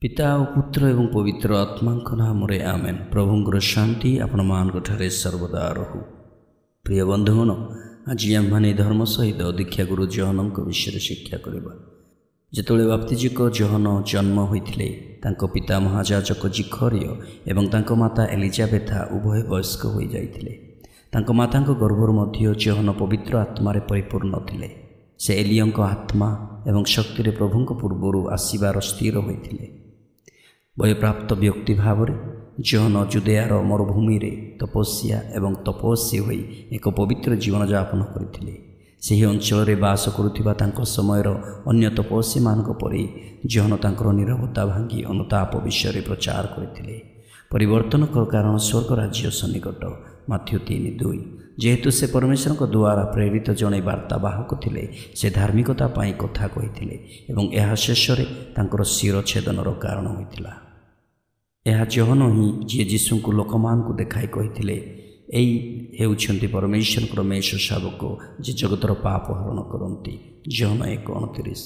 पिता और पुत्र एवं पवित्र आत्मा नाम आमेन। प्रभुंर शांति आपण मानकठारे सर्वदा रहू। प्रिय बंधुगण, आज आम धर्म सहित दीक्षा गुरु जहन विषय शिक्षा करवा। जिते बाप्तिजिक जहन जन्म होते पिता महाजाजक जिखरिय एवं तांको माता एलिजाबेथा उभय वयस्क हो जाते। माता गर्भर मध्य जहन पवित्र आत्मार परिपूर्ण थे। से एलियों आत्मा एवं शक्ति प्रभु पूर्वर आसबार स्थिर होते। वयप्राप्त व्यक्ति भाव जहन जुदेयार मरुभूमि तपस्या एवं तपस्वी होई एक पवित्र जीवन यापन करते। से अंचल बास करुवा समयर अन्य तपस्वी मानक परि जहन तांकर नीरवता भांगी अनुताप विषय प्रचार करते। परिवर्तन कारण स्वर्ग राज्य सन्निकट। माथ्यू 3:2। जेहेतु से परमेश्वर द्वारा प्रेरित जड़े वार्तावाहक थे, से धार्मिकता पाई कथा कही एवं यह शेष में शिरछेदनर कारण होता। यह जहन ही जी जीशु को लोकमान को देखाई कही यही परमेश्वर मेष शावक जे जगतर पाप हरण करती। जहन 1:29।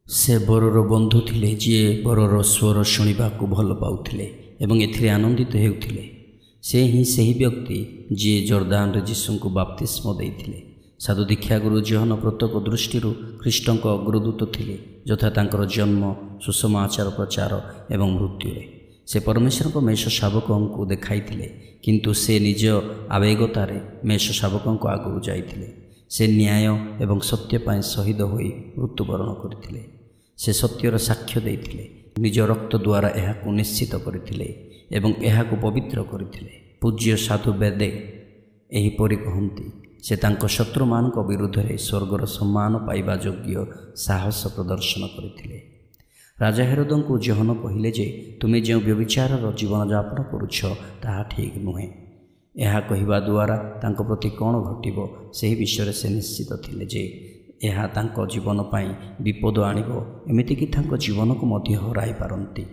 से बरर बंधु थे जी बरर स्वर शुणा भल पाउथिले एवं एथिरे आनंदित हेउथिले। से ही सही व्यक्ति जी जर्दान जीशु को बाप्तिस्म देइथिले। साधु दीक्षा गुरु जहन प्रत्येक दृष्टि ख्रीष्टों अग्रदूत थे, यथा तांकर जन्म, सुसमाचार प्रचार एवं मृत्यु। से परमेश्वर मेष शावक को देखाई किंतु से निज आवेगतार मेष शावकों आगू जाइथिले। से न्याय एवं सत्य पाई शहीद होई मृत्युवरण करथिले। से सत्यर साक्ष्य देइथिले, निज रक्त द्वारा यह निश्चित करथिले एवं यह पवित्र करथिले। पूज्य साधु बेदे एहीपरि कहती, से तांको शत्रु मान विरुद्ध में स्वर्गर सम्मान पाइबा योग्य साहस प्रदर्शन करथिले। राजा हेरोद को जहन कहले जे तुमे जो व्यभिचार जीवन यापन करुछ ताहा ठीक नुहे। यह कहवा द्वारा तांको प्रति कौन घटिबो से विषय से निश्चित थिले जे यह तांको जीवन पाई विपद आनिबो, एमितिकि तांको जीवन को मध्य हराई पारंती।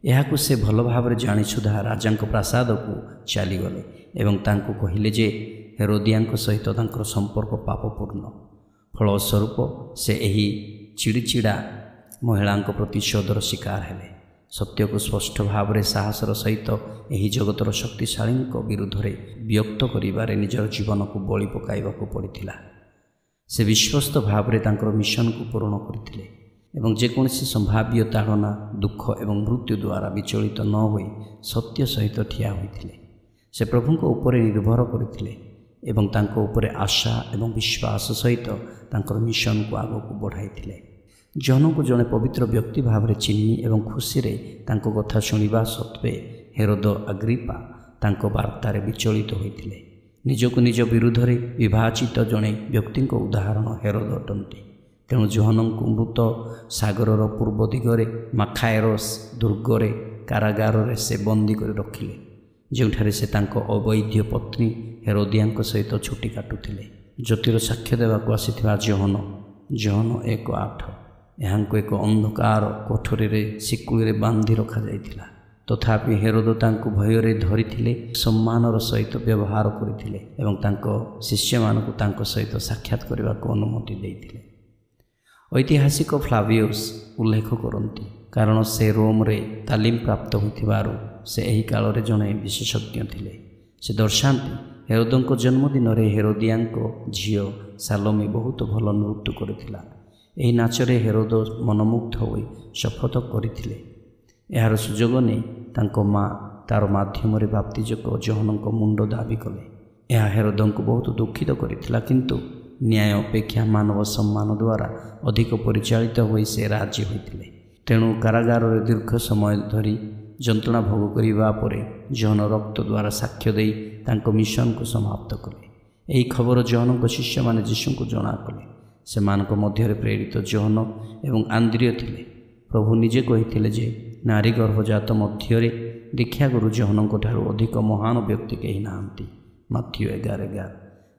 यह से भल भाव जानी सुधा राजा प्रासाद को चलीगले एवं तांको कहले जे हेरोदिया सहित तांकर संपर्क पापपूर्ण। फलस्वरूप से यही चिड़चिड़ा महिला प्रतिशोधर शिकार हेले। सत्य को स्पष्ट भाव में साहसर सहित यही जगतर शक्तिशाली विरुद्ध में व्यक्त करिबारे निजर जीवन को बलि पकाइबाकू पड़िथिला। से विश्वस्त भाव में तांकर मिशन को पूर्ण करथिले एवं जेकोसी संभाव्य ताड़ना, दुख एवं मृत्यु द्वारा विचलित न होई सत्य सहित ठिया होइथिले। से प्रभु ऊपर निर्भर करथिले एवं तांको ऊपर आशा एवं विश्वास सहित तांकर मिशन को आगक बढ़ाइथिले। जहन को जड़े पवित्र व्यक्ति भाव में चिन्नी एवं खुशी रे तांको कथा शुणा सत्वे हेरोद अग्रिपा तांको वार्तार विचलित होइथिले। निजको निज विरुद्ध में विभाजित जड़े व्यक्ति उदाहरण हेरोद अटंती। तेणु जहन को मृत सागरर पूर्व दिगरे माखाएरस दुर्गरे कारागार से बंदी कर रखिले, जोठारे से तांको अवैध पत्नी हेरोदिया सहित छुट्टी काटुथिले। ज्योतिर साक्ष्य देवाक आसीथिबा जहन 1:8 यहाँ एक अंधकार कोठरी शिकुड़ी बांधि रखा जाइथिला। तथापि हेरोद तांको भୟରେ धरिथिले, सम्मानर सहित व्यवहार करथिले एवं तांको शिष्य मानकु तांको सहित साक्षात करबाक अनुमति देइथिले। ऐतिहासिक फ्लावियस उल्लेख करती, कारण से रोम रे तालीम प्राप्त होइथिबारु से एही काल रे जणे विशेषज्ञ थिले। से दर्शाती हेरोदों जन्मदिन रे हेरोदिया झील सालोमी बहुत भल नृत्य करथिला। एही नाचरे हेरोद मनमुग्ध होई शपथ करथिले। यार सुजोग नहीं तांको माँ तार माध्यम रे बाप्तिजक जहन मुंड दाबी कले। यह हेरोदों बहुत दुखित करथिला, किंतु न्याय अपेक्षा मानव सम्मान द्वारा अधिक परिचालित होई से राजी होइथिले। तेणु कारागार रे दीर्घ समय धरी जंत्रणा भोग करिबा परे जहन रक्त द्वारा साक्ष्य देई तांको मिशन को समाप्त कले। एही खबर जहन शिष्य माने जीशु को जणा कले। से मानक मध्य प्रेरित जहन एवं आंद्रिय थिले। प्रभु निजे कहिथिले जे नारी गर्भजात मध्य दीक्षा गुरु जहन ठारू अधिक महान व्यक्ति कहीं नाहांती। माथ्यू 11:11।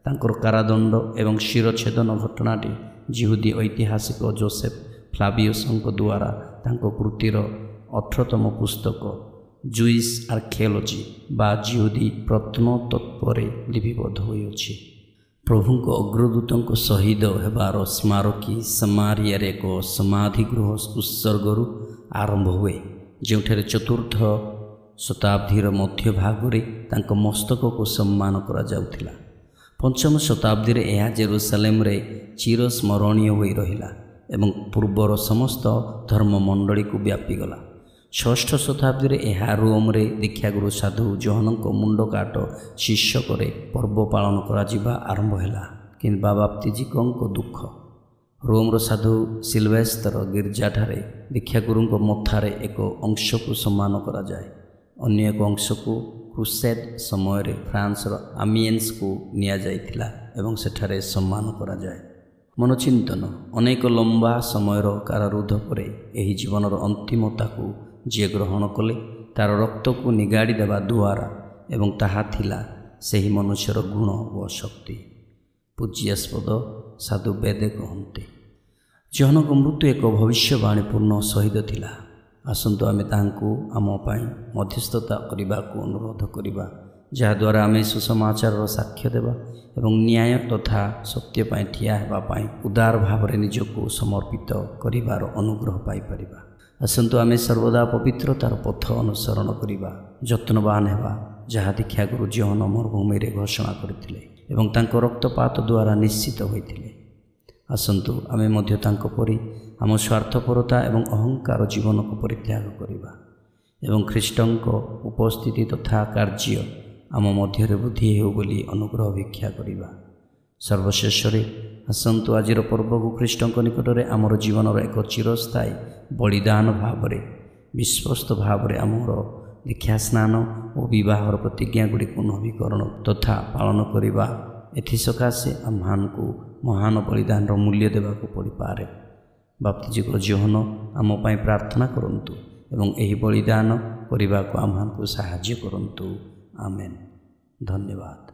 तांकर कारादंड एवं शिरछेदन घटनाटी जिहुदी ऐतिहासिक जोसेफ फ्लावियस द्वारा तांको कृतिर 18तम पुस्तक जूइश आर्कियोलॉजी बा जिहुदी प्रत्नतत्व लिपिबद्ध होइछि। प्रभु अग्रदूतों शहीद हेबार स्मारकी समारियार एक समाधि गृह उत्सर्गरु आरंभ हुए ଯେଉଁଠାରେ ଚତୁର୍ଥ ଶତାବ୍ଦୀର ମଧ୍ୟଭାଗରେ ତାଙ୍କ ମସ୍ତକକୁ ସମ୍ମାନ କରାଯାଉଥିଲା। ପଞ୍ଚମ ଶତାବ୍ଦୀରେ ଏହା ଜେରୁସାଲେମରେ ଚିରସ୍ମରଣୀୟ ହୋଇ ରହିଲା ଏବଂ ପୂର୍ବର ସମସ୍ତ ଧର୍ମମଣ୍ଡଳୀକୁ ବ୍ୟାପିଗଲା। ଷଷ୍ଠ ଶତାବ୍ଦୀରେ ଏହା ରୋମରେ ଦୀକ୍ଷାଗୁରୁ ସାଧୁ ଜୋହନଙ୍କ ମୁଣ୍ଡ କାଟ ଶୀର୍ଷକରେ ପର୍ବ ପାଳନ କରାଯିବା ଆରମ୍ଭ ହେଲା। କିନ୍ତୁ ବାବା ବାପ୍ତିଜିଙ୍କ ଦୁଃଖ, ରୋମର ସାଧୁ ସିଲଭେସ୍ତର ଗିର୍ଜାଠାରେ ଦୀକ୍ଷାଗୁରୁଙ୍କ ମଥାରେ ଏକ ଅଂଶକୁ ସମ୍ମାନ କରାଯାଏ। ଅନ୍ୟ ଏକ ଅଂଶକୁ କ୍ରୁସେଡ୍ ସମୟରେ ଫ୍ରାନ୍ସର ଆମିଏନ୍ସକୁ ନିଆଯାଇଥିଲା ଏବଂ ସେଠାରେ ସମ୍ମାନ କରାଯାଏ। ମନୋଚିନ୍ତନ। ଅନେକ ଲମ୍ବା ସମୟର କାରାରୁଦ୍ଧ ପରେ ଏହି ଜୀବନର ଅନ୍ତିମତାକୁ ଯିଏ ଗ୍ରହଣ କଲେ ତା'ର ରକ୍ତକୁ ନିଗାଡ଼ି ଦେବା ଦ୍ୱାରା, ଏବଂ ତାହା ଥିଲା ସେହି ମନୁଷ୍ୟର ଗୁଣ ଓ ଶକ୍ତି। ପୂଜ୍ୟାସ୍ପଦ ସାଧୁ ବେଦେ କହନ୍ତି, ଜୋହନଙ୍କ ମୃତ୍ୟୁ ଏକ ଭବିଷ୍ୟବାଣୀପୂର୍ଣ୍ଣ ଶହୀଦ ଥିଲା। ଆସନ୍ତୁ ଆମେ ତାହାଙ୍କୁ ଆମ ପାଇଁ ମଧ୍ୟସ୍ଥତା କରିବାକୁ ଅନୁରୋଧ କରିବା, ଯାହାଦ୍ୱାରା ଆମେ ସୁସମାଚାରର ସାକ୍ଷ୍ୟ ଦେବା ଏବଂ ନ୍ୟାୟ ତଥା ସତ୍ୟ ପାଇଁ ଠିଆ ହେବା ପାଇଁ ଉଦାର ଭାବରେ ନିଜକୁ ସମର୍ପିତ କରିବାର ଅନୁଗ୍ରହ ପାଇପାରିବା। ଆସନ୍ତୁ ଆମେ ସର୍ବଦା ପବିତ୍ରତାର ପଥ ଅନୁସରଣ କରିବା, ଯତ୍ନବାନ ହେବା, ଯାହା ଦୀକ୍ଷାଗୁରୁ ଜୋହନ ମରୁଭୂମିରେ ଘୋଷଣା କରିଥିଲେ ଏବଂ ତାଙ୍କ ରକ୍ତପାତ ଦ୍ୱାରା ନିଶ୍ଚିତ ହୋଇଥିଲେ। ଆସନ୍ତୁ ଆମେ ମଧ୍ୟ ତାଙ୍କ ପରି ଆମ ସ୍ୱାର୍ଥପରତା ଏବଂ ଅହଙ୍କାର ଜୀବନକୁ ପରିତ୍ୟାଗ କରିବା ଏବଂ ଖ୍ରୀଷ୍ଟଙ୍କ ଉପସ୍ଥିତି ତଥା କାର୍ଯ୍ୟ ଆମ ମଧ୍ୟରେ ବୃଦ୍ଧି ହେଉ ବୋଲି ଅନୁଗ୍ରହ ଭିକ୍ଷା କରିବା। ସର୍ବଶେଷରେ ଆସନ୍ତୁ ଆଜିର ପର୍ବକୁ ଖ୍ରୀଷ୍ଟଙ୍କ ନିକଟରେ ଆମର ଜୀବନର ଏକ ଚିରସ୍ଥାୟୀ ବଳିଦାନ ଭାବରେ, ବିଶ୍ୱସ୍ତ ଭାବରେ ଆମର ଦୀକ୍ଷାସ୍ନାନ ଓ ବିବାହର ପ୍ରତିଜ୍ଞାଗୁଡ଼ିକୁ ନବୀକରଣ ତଥା ପାଳନ କରିବା। ଏଥିସକାଶେ ଆମମାନଙ୍କୁ ମହାନ ବଳିଦାନର ମୂଲ୍ୟ ଦେବାକୁ ପଡ଼ିପାରେ। ବାପ୍ତିଜିଙ୍କ ଜୋହନ ଆମ ପାଇଁ ପ୍ରାର୍ଥନା କରନ୍ତୁ ଏବଂ ଏହି ବଳିଦାନ କରିବାକୁ ଆମମାନଙ୍କୁ ସାହାଯ୍ୟ କରନ୍ତୁ। ଆମେନ୍। ଧନ୍ୟବାଦ।